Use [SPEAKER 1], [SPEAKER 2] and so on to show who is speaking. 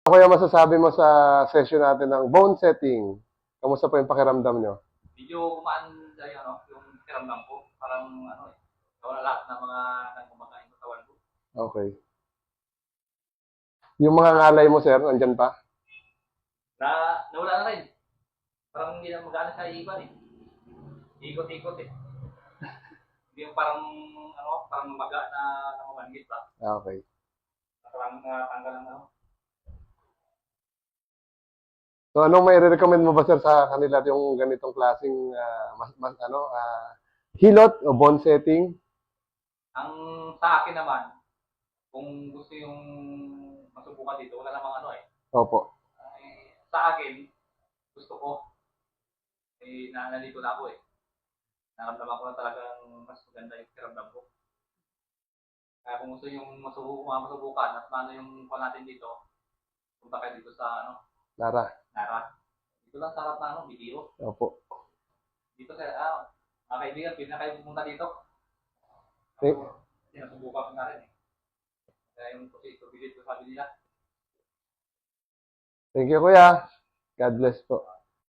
[SPEAKER 1] Ano kaya masasabi mo sa session natin ng bone setting? Kamusta po yung pakiramdam nyo?
[SPEAKER 2] Medyo kumaan dahil yung kiramdam ko. Parang nawala lahat ng mga nang kumakain ng katawan ko.
[SPEAKER 1] Okay. Yung mga ngalay mo, sir, nandyan pa?
[SPEAKER 2] Nawala na rin. Parang hindi na magana sa iban eh. Ikot-ikot eh. Hindi yung parang maga na namamanggit pa.
[SPEAKER 1] Okay.
[SPEAKER 2] Parang tanggal ng
[SPEAKER 1] So, anong may recommend mo ba, sir, sa kanila yung ganitong klaseng hilot o bone setting?
[SPEAKER 2] Ang sa akin naman, kung gusto yung masubukan dito, wala namang
[SPEAKER 1] Opo.
[SPEAKER 2] sa akin, gusto ko, nalito na ako eh. Naramdaman ko na talagang mas maganda yung kiramdam ko. Kaya kung gusto yung masubukan at paano yung pa natin dito, punta kayo dito sa
[SPEAKER 1] Lara.
[SPEAKER 2] Nara. Dito lang sa harap na Bigiro.
[SPEAKER 1] Opo.
[SPEAKER 2] Dito sa mga kaibigan, pwede na kayo pumunta dito.
[SPEAKER 1] Thank,
[SPEAKER 2] Nasubukan ko na rin eh. Kaya yung visit ko sabi nila.
[SPEAKER 1] thank you, kuya. God bless po.